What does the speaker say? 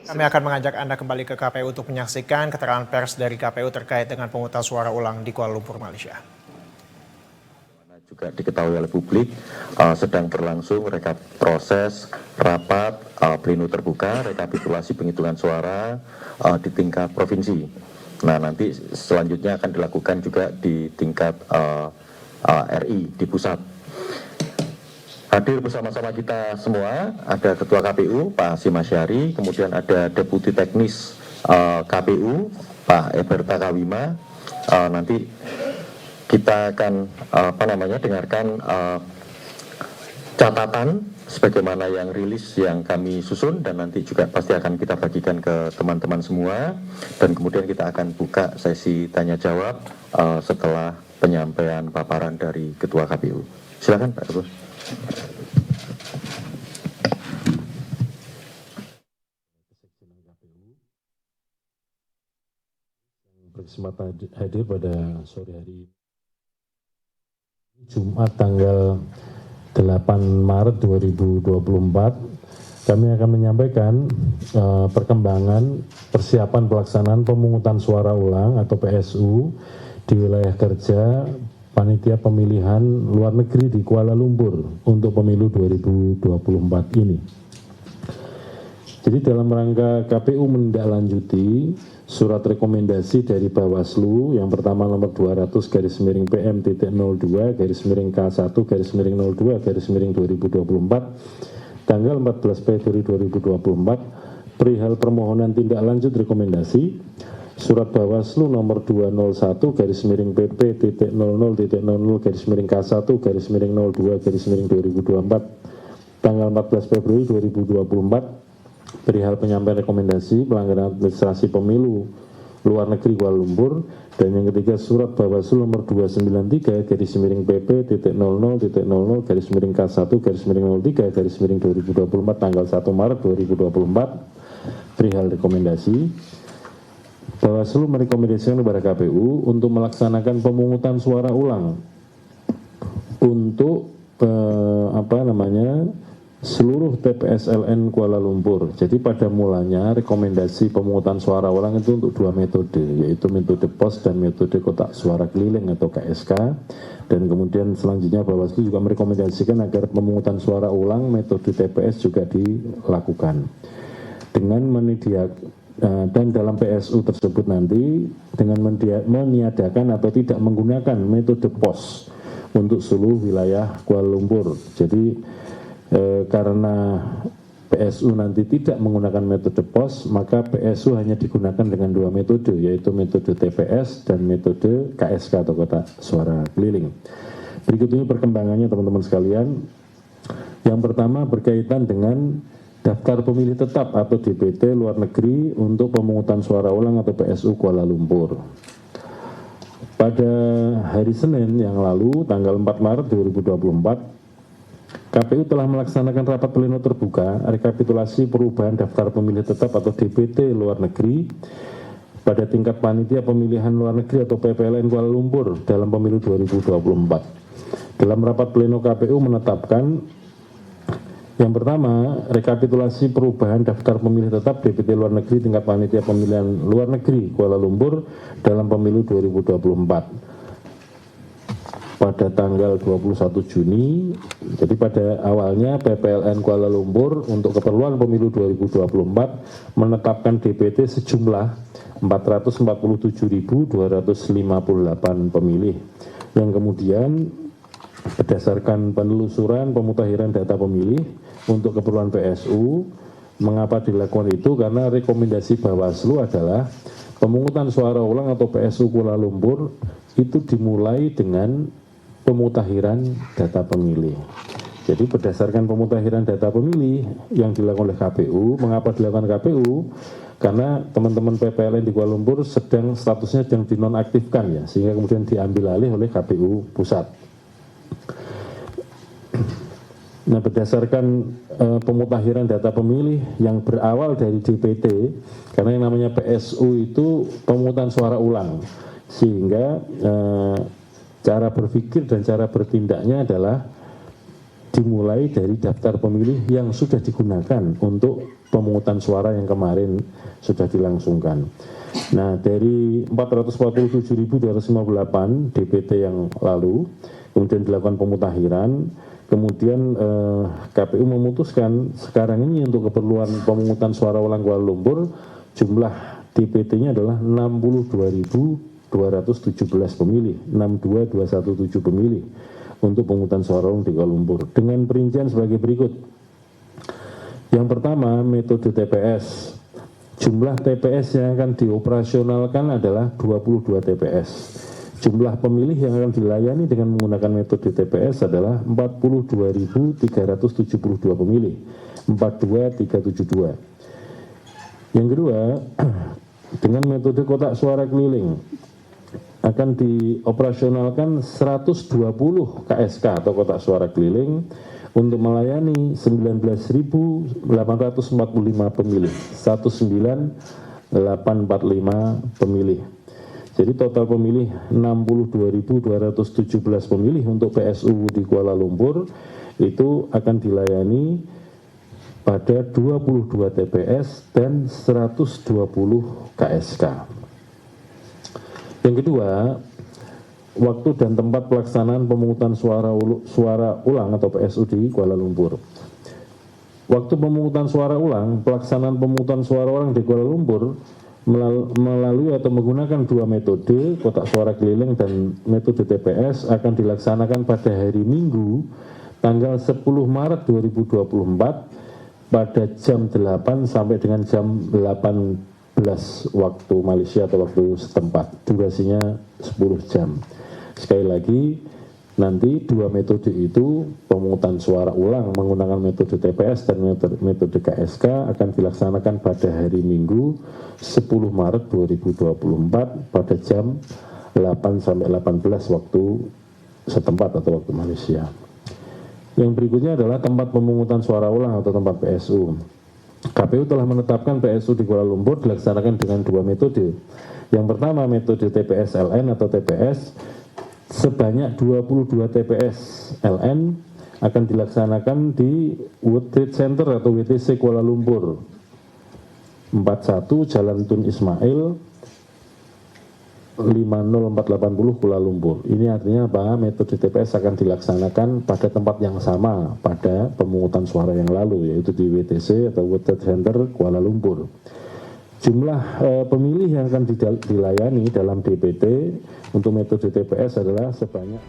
Kami akan mengajak Anda kembali ke KPU untuk menyaksikan keterangan pers dari KPU terkait dengan pemungutan suara ulang di Kuala Lumpur, Malaysia. Juga diketahui oleh publik sedang berlangsung proses rapat pleno terbuka rekapitulasi penghitungan suara di tingkat provinsi. Nah, nanti selanjutnya akan dilakukan juga di tingkat RI di pusat. Hadir bersama-sama kita semua, ada Ketua KPU Pak Hasyim Asyari, kemudian ada Deputi Teknis KPU Pak Eberta Kawima. Nanti kita akan dengarkan catatan sebagaimana yang rilis yang kami susun, dan nanti juga pasti akan kita bagikan ke teman-teman semua, dan kemudian kita akan buka sesi tanya jawab setelah penyampaian paparan dari Ketua KPU. Silakan Pak Ketua. Berkesempatan hadir pada sore hari Jumat tanggal 8 Maret 2024, kami akan menyampaikan perkembangan persiapan pelaksanaan pemungutan suara ulang atau PSU di wilayah kerja Panitia Pemilihan Luar Negeri di Kuala Lumpur untuk pemilu 2024 ini. Jadi dalam rangka KPU menindaklanjuti surat rekomendasi dari Bawaslu yang pertama nomor 200/PM.02/02/02/2024 tanggal 14 Februari 2024 perihal permohonan tindak lanjut rekomendasi surat Bawaslu nomor 201/PP.00/K1/02/2024 tanggal 14 Februari 2024 perihal penyampaian rekomendasi pelanggaran administrasi pemilu luar negeri Kuala Lumpur, dan yang ketiga surat Bawaslu nomor 293/PP.00/K1/03/2024 tanggal 1 Maret 2024 perihal rekomendasi. Bawaslu merekomendasikan kepada KPU untuk melaksanakan pemungutan suara ulang untuk seluruh TPS LN Kuala Lumpur. Jadi pada mulanya rekomendasi pemungutan suara ulang itu untuk dua metode, yaitu metode pos dan metode kotak suara keliling atau KSK. Dan kemudian selanjutnya Bawaslu juga merekomendasikan agar pemungutan suara ulang metode TPS juga dilakukan dengan dan dalam PSU tersebut nanti dengan meniadakan atau tidak menggunakan metode pos untuk seluruh wilayah Kuala Lumpur. Jadi karena PSU nanti tidak menggunakan metode pos, maka PSU hanya digunakan dengan dua metode, yaitu metode TPS dan metode KSK atau kotak suara keliling. Berikut ini perkembangannya teman-teman sekalian. Yang pertama berkaitan dengan daftar pemilih tetap atau DPT luar negeri untuk pemungutan suara ulang atau PSU Kuala Lumpur. Pada hari Senin yang lalu, tanggal 4 Maret 2024, KPU telah melaksanakan rapat pleno terbuka rekapitulasi perubahan daftar pemilih tetap atau DPT luar negeri pada tingkat Panitia Pemilihan Luar Negeri atau PPLN Kuala Lumpur dalam pemilu 2024. Dalam rapat pleno KPU menetapkan yang pertama, rekapitulasi perubahan daftar pemilih tetap DPT luar negeri tingkat Panitia Pemilihan Luar Negeri Kuala Lumpur dalam pemilu 2024. Pada tanggal 21 Juni, jadi pada awalnya PPLN Kuala Lumpur untuk keperluan pemilu 2024 menetapkan DPT sejumlah 447.258 pemilih, yang kemudian berdasarkan penelusuran pemutahiran data pemilih untuk keperluan PSU. Mengapa dilakukan itu? Karena rekomendasi Bawaslu adalah pemungutan suara ulang atau PSU Kuala Lumpur itu dimulai dengan pemutahiran data pemilih. Jadi berdasarkan pemutahiran data pemilih yang dilakukan oleh KPU. Mengapa dilakukan KPU? Karena teman-teman PPLN di Kuala Lumpur statusnya sedang dinonaktifkan ya, sehingga kemudian diambil alih oleh KPU pusat. Nah, berdasarkan pemutahiran data pemilih yang berawal dari DPT, karena yang namanya PSU itu pemungutan suara ulang, sehingga cara berpikir dan cara bertindaknya adalah dimulai dari daftar pemilih yang sudah digunakan untuk pemungutan suara yang kemarin sudah dilangsungkan. Nah, dari 447.258 DPT yang lalu, kemudian dilakukan pemutahiran, kemudian KPU memutuskan sekarang ini untuk keperluan pemungutan suara ulang Kuala Lumpur, jumlah DPT-nya adalah 62.217 pemilih, 62.217 pemilih untuk pemungutan suara ulang di Kuala Lumpur. Dengan perincian sebagai berikut. Yang pertama, metode TPS. Jumlah TPS yang akan dioperasionalkan adalah 22 TPS. Jumlah pemilih yang akan dilayani dengan menggunakan metode TPS adalah 42.372 pemilih, 42372. Yang kedua, dengan metode kotak suara keliling akan dioperasionalkan 120 KSK atau kotak suara keliling untuk melayani 19.845 pemilih, 19.845 pemilih. Jadi total pemilih 62.217 pemilih untuk PSU di Kuala Lumpur itu akan dilayani pada 22 TPS dan 120 KSK. Yang kedua, waktu dan tempat pelaksanaan pemungutan suara ulang atau PSU di Kuala Lumpur. Waktu pemungutan suara ulang, pelaksanaan pemungutan suara ulang di Kuala Lumpur melalui atau menggunakan dua metode, kotak suara keliling dan metode TPS akan dilaksanakan pada hari Minggu, tanggal 10 Maret 2024 pada jam 8 sampai dengan jam 18 waktu Malaysia atau waktu setempat. Durasinya 10 jam. Sekali lagi, nanti dua metode itu, pemungutan suara ulang menggunakan metode TPS dan metode KSK akan dilaksanakan pada hari Minggu 10 Maret 2024 pada jam 8 sampai 18 waktu setempat atau waktu Malaysia. Yang berikutnya adalah tempat pemungutan suara ulang atau tempat PSU. KPU telah menetapkan PSU di Kuala Lumpur dilaksanakan dengan dua metode. Yang pertama metode TPS LN atau TPS. Sebanyak 22 TPS LN akan dilaksanakan di World Trade Center atau WTC Kuala Lumpur 41 Jalan Tun Ismail 50480 Kuala Lumpur. Ini artinya apa? Metode TPS akan dilaksanakan pada tempat yang sama pada pemungutan suara yang lalu, yaitu di WTC atau World Trade Center Kuala Lumpur. Jumlah pemilih yang akan dilayani dalam DPT untuk metode TPS adalah sebanyak